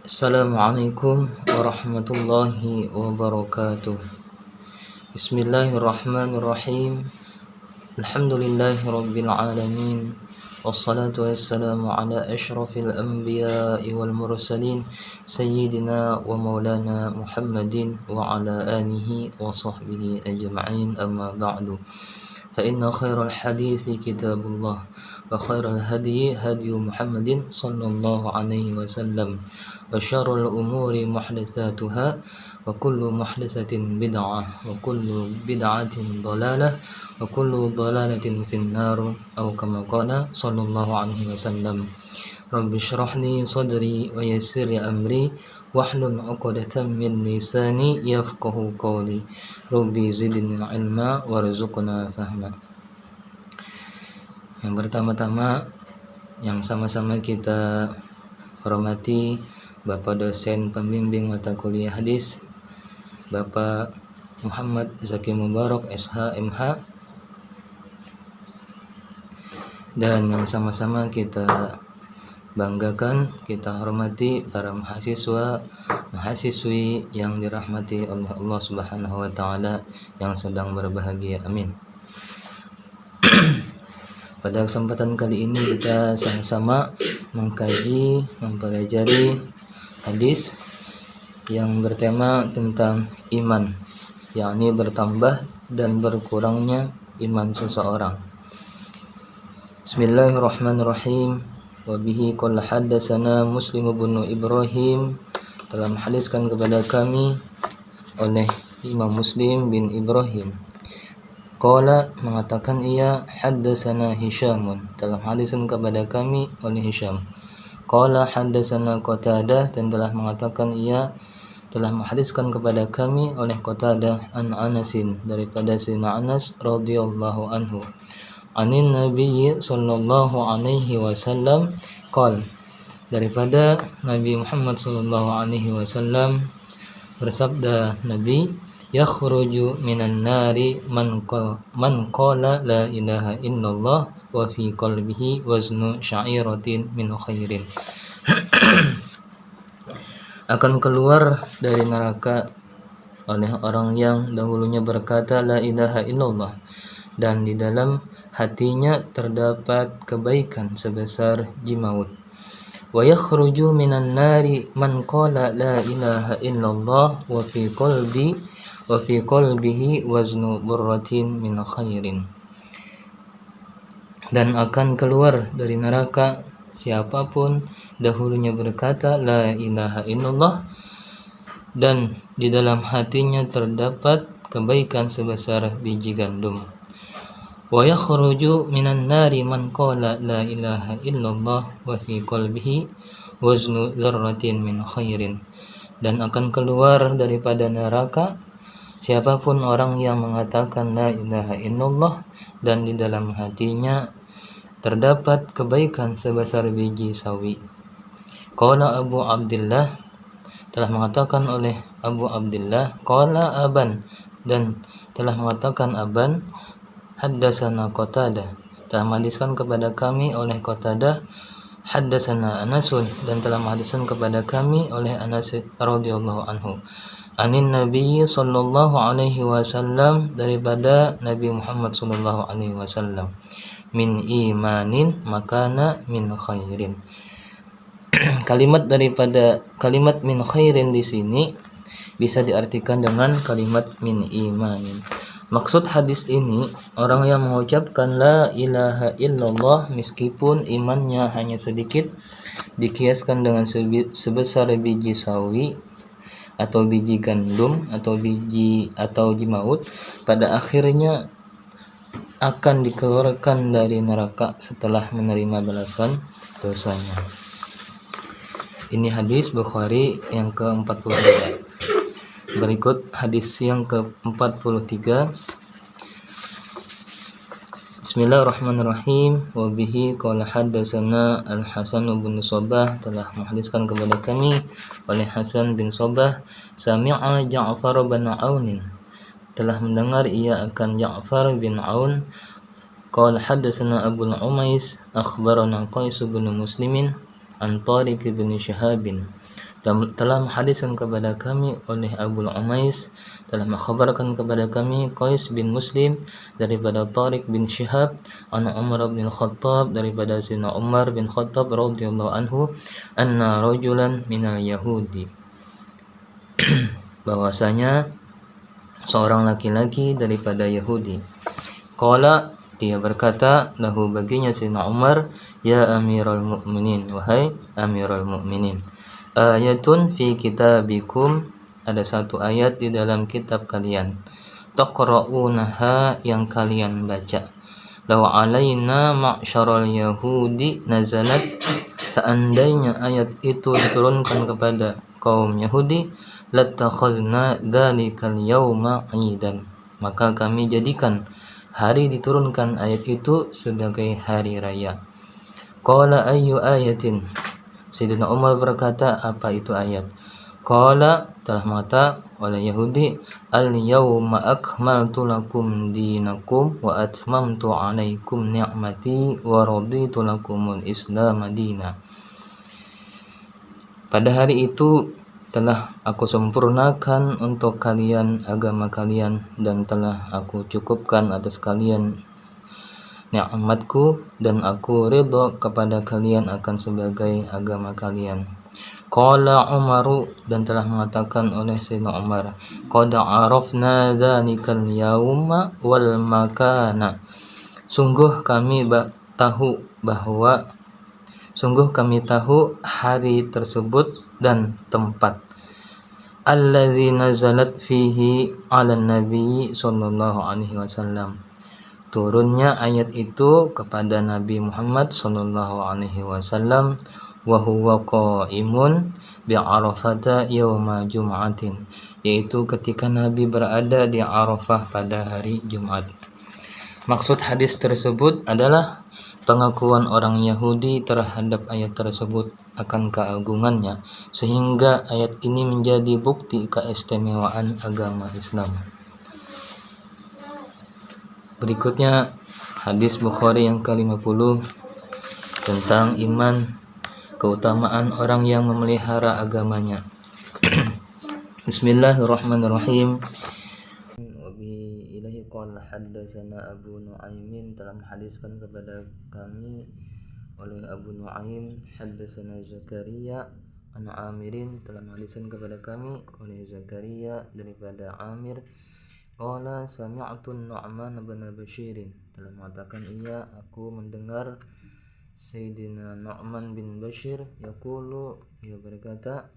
Assalamualaikum warahmatullahi wabarakatuh. Bismillahirrahmanirrahim. Alhamdulillahi rabbil alamin. Wassalatu wassalamu ala asyrafil anbiya'i wal mursalin sayyidina wa maulana Muhammadin wa ala alihi wa sahbihi ajma'in, amma ba'du. Fa inna khairal hadithi kitabullah wa khairal hadi hadi Muhammadin sallallahu alaihi wasallam wa syarrul umuri muhdatsatuha wa kullu muhdatsatin bid'ah wa kullu bid'atin dhalalah wa kullu dhalalatin finnar aw kama qala sallallahu alaihi wasallam. Rabbi shrah li sadri wa yassir li amri wahlul 'uqdatam min lisani yafqahu qawli. Rabbi zidni ilma warzuqna fahma. Yang pertama-tama yang sama-sama kita hormati Bapak dosen pembimbing mata kuliah hadis, Bapak Muhammad Zaki Mubarak SH MH, dan yang sama-sama kita banggakan, kita hormati para mahasiswi yang dirahmati oleh Allah Subhanahu wa taala yang sedang berbahagia. Amin. Pada kesempatan kali ini kita sama-sama mengkaji, mempelajari hadis yang bertema tentang iman, yakni bertambah dan berkurangnya iman seseorang. Bismillahirrahmanirrahim. Wa bihi qala haddatsana Muslim bin Ibrahim, telah menghadiskan kepada kami oleh Imam Muslim bin Ibrahim. Qala, mengatakan ia, haddatsana Hisyamun, telah menghadiskan kepada kami oleh Hisyam. Qala haddatsana Qatadah, dan telah mengatakan ia telah menghadiskan kepada kami oleh Qatadah an Anasin, daripada Sayyidina Anas radhiyallahu anhu. Anin Nabi sallallahu alaihi wasallam qala, daripada Nabi Muhammad sallallahu alaihi wasallam bersabda Nabi, yakhruju minan nari man qala la ilaha illallah wa fi qalbihi waznu sya'iratin min khairin. Akan keluar dari neraka oleh orang yang dahulunya berkata la ilaha illallah, dan di dalam hatinya terdapat kebaikan sebesar jimaut. Wa yakhruju minan nari man qala la ilaha illallah wa fi qalbihi waznu burratin min khairin. Dan akan keluar dari neraka siapapun dahulunya berkata la ilaha illallah, dan di dalam hatinya terdapat kebaikan sebesar biji gandum. Wa yakhruju minan nari man qala la ilaha illallah wa fi qalbihi waznu dzarratin min khairin. Dan akan keluar daripada neraka siapapun orang yang mengatakan la ilaha illallah, dan di dalam hatinya terdapat kebaikan sebesar biji sawi. Qala Abu Abdullah, telah mengatakan oleh Abu Abdullah, qala Aban, dan telah mengatakan Aban, haddatsana Qatadah, telah menghadiskan kepada kami oleh Qatadah, haddatsana Anasun, dan telah menghadiskan kepada kami oleh Anas radhiyallahu anhu. Anin Nabi sallallahu alaihi wasallam, daripada Nabi Muhammad sallallahu alaihi wasallam, min imanin makana min khairin. Kalimat daripada kalimat min khairin di sini bisa diartikan dengan kalimat min imanin. Maksud hadis ini, orang yang mengucapkan la ilaha illallah meskipun imannya hanya sedikit, dikiaskan dengan sebesar biji sawi atau biji gandum atau jimaut, pada akhirnya akan dikeluarkan dari neraka setelah menerima balasan dosanya. Ini hadis Bukhari yang ke-43. Berikut hadis yang ke-43. Bismillahirrahmanirrahim. Wa bihi qala haddatsana Al-Hasan bin Shabbah, telah menghadiskan kepada kami oleh Hasan bin Shabbah, sami'a Ja'far bin Aun, telah mendengar ia akan Ja'far bin Aun, qala haddatsana Abu Umais akhbarana Qais bin Muslimin an Tariq bin Syihab telah menghadiskan kepada kami oleh Abu Umais, telah mengkhabarkan kepada kami Qais bin Muslim daripada Tariq bin Syihab an Umar bin Khattab daripada Sayyidina Umar bin Khattab radhiyallahu anhu anna rajulan minal Yahudi, bahwasanya seorang laki-laki daripada Yahudi, qala, dia berkata, lahu, baginya Sayyidina Umar, ya Amirul Mukminin, wahai Amirul Mukminin, ayatun fi kitabikum, ada satu ayat di dalam kitab kalian, taqra'unaha, yang kalian baca, law alaina ma'syaral yahudi nazalat, seandainya ayat itu diturunkan kepada kaum Yahudi, latakhadna dzalikal yauma 'idan, maka kami jadikan hari diturunkan ayat itu sebagai hari raya. Qala ayyu ayatin, Sayyidina Umar berkata, apa itu ayat? Qala, telah mengata oleh Yahudi, al-yawma akmaltu lakum dinakum wa atmamtu alaikum ni'mati wa raditu lakumul islam madina. Pada hari itu telah aku sempurnakan untuk kalian agama kalian, dan telah aku cukupkan atas kalian nikmatku, dan aku ridha kepada kalian akan sebagai agama kalian. Qala Umaru, dan telah mengatakan oleh Sayyidina Umar, qad arafna dzalikal yauma wal makana, sungguh kami tahu hari tersebut dan tempat, allazi nazalat fihi 'alan nabi sallallahu alaihi wasallam, turunnya ayat itu kepada Nabi Muhammad sallallahu alaihi wasallam, wa huwa qaimun bi Arafata yauma jum'atin, yaitu ketika Nabi berada di Arafah pada hari Jumat. Maksud hadis tersebut adalah pengakuan orang Yahudi terhadap ayat tersebut akan keagungannya, sehingga ayat ini menjadi bukti keistimewaan agama Islam. Berikutnya hadis Bukhari yang ke-50 tentang iman, keutamaan orang yang memelihara agamanya. Bismillahirrahmanirrahim. Wabihi ilahi qala haddatsana Abu Nu'aimin, telah menghadiskan kepada kami oleh Abu Nu'aim, haddatsana Zakaria an Amirin, telah menghadiskan kepada kami oleh Zakaria daripada Amir, qala sami'tu Nu'man bin Bashir, telah mengatakan ia, aku mendengar Sayyidina Nu'man bin Bashir, yaqulu, ia berkata,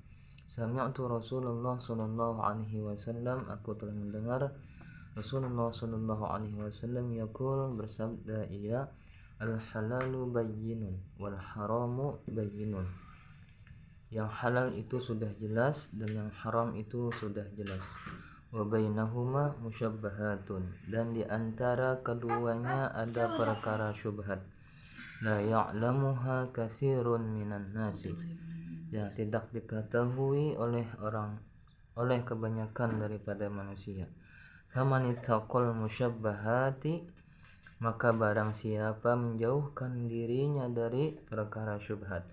sami'tu Rasulullah sallallahu alaihi wasallam, aku telah mendengar Rasulullah sallallahu alaihi wasallam yaqul, bersabda ia, al halalu bayyinun wal haramu bayyinun, yang halal itu sudah jelas dan yang haram itu sudah jelas, wa bainahuma musyabbahatun, dan di antara keduanya ada perkara syubhat, la ya'lamuha katsirun minan nasi, yang tidak diketahui oleh kebanyakan daripada manusia. Kamanittaqal musyabbahati, maka barang siapa menjauhkan dirinya dari perkara syubhat,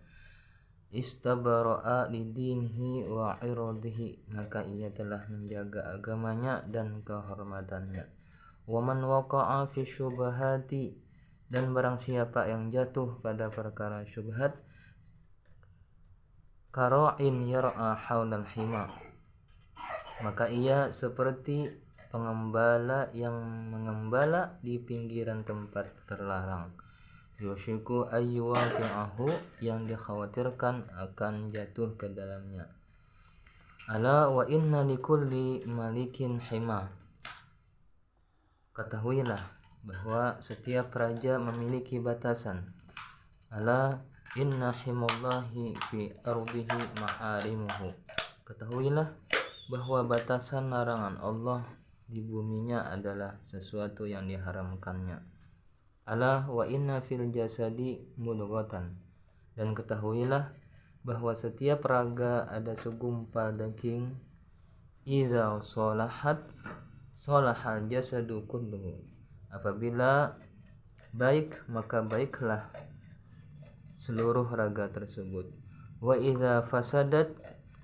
istabara'a lidinihi wa iradihi, maka ia telah menjaga agamanya dan kehormatannya. Wa man waqa'a fi syubhati, dan barang siapa yang jatuh pada perkara syubhat, kara'in yar'a haulal hima, maka ia seperti pengembala yang mengembala di pinggiran tempat terlarang, yushiku ayyuwaqi'ahu, yang dikhawatirkan akan jatuh ke dalamnya. Ala wa inna likulli malikin hima, ketahuilah bahwa setiap raja memiliki batasan. Ala inna himallahi fi ardihi maharimuhu, ketahuilah bahwa batasan larangan Allah di buminya adalah sesuatu yang diharamkannya. Ala wa inna fil jasadi mudghatan, dan ketahuilah bahwa setiap raga ada segumpal daging, idza sholahat sholahal jasadu kulluhu, apabila baik maka baiklah seluruh raga tersebut, wa idza fasadat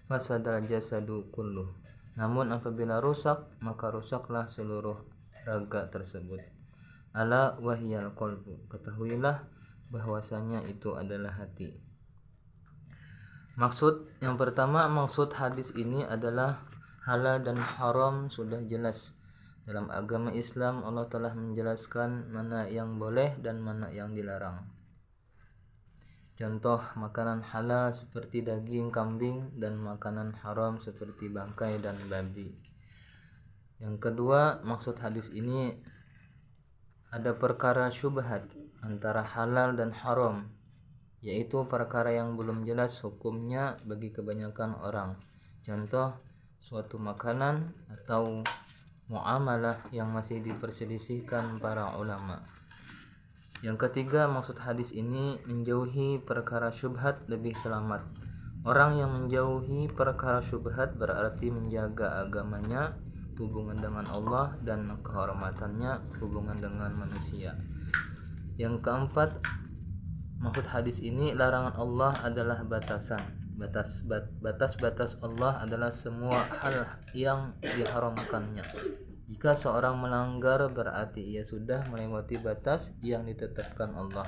fasadal jasadu kulluh. Namun apabila rusak, maka rusaklah seluruh raga tersebut. Ala wahyal qalbu, ketahuilah bahwasanya itu adalah hati. Maksud yang pertama, maksud hadis ini adalah halal dan haram sudah jelas. Dalam agama Islam Allah telah menjelaskan mana yang boleh dan mana yang dilarang. Contoh makanan halal seperti daging kambing dan makanan haram seperti bangkai dan babi. Yang kedua, maksud hadis ini ada perkara syubhat antara halal dan haram, yaitu perkara yang belum jelas hukumnya bagi kebanyakan orang. Contoh suatu makanan atau muamalah yang masih diperselisihkan para ulama. Yang ketiga, maksud hadis ini menjauhi perkara syubhat lebih selamat. Orang yang menjauhi perkara syubhat berarti menjaga agamanya, hubungan dengan Allah, dan kehormatannya, hubungan dengan manusia. Yang keempat, maksud hadis ini larangan Allah adalah batasan. Batas-batas Allah adalah semua hal yang diharamkannya. Jika seorang melanggar berarti ia sudah melewati batas yang ditetapkan Allah.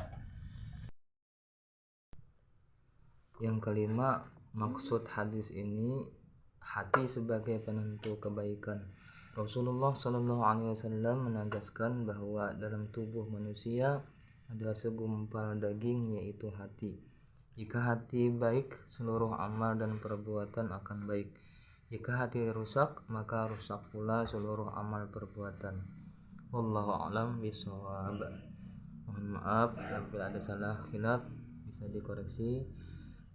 Yang kelima, maksud hadis ini hati sebagai penentu kebaikan. Rasulullah SAW menegaskan bahwa dalam tubuh manusia ada segumpal daging, yaitu hati. Jika hati baik, seluruh amal dan perbuatan akan baik. Jika hati rusak, maka rusak pula seluruh amal perbuatan. Wallahu a'lam bishawab. Mohon maaf apabila ada salah khilaf, bisa dikoreksi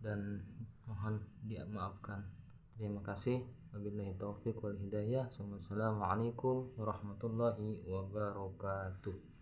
dan mohon dimaafkan. Terima kasih. Wabillahi taufiq wal hidayah. Wassalamualaikum warahmatullahi wabarakatuh.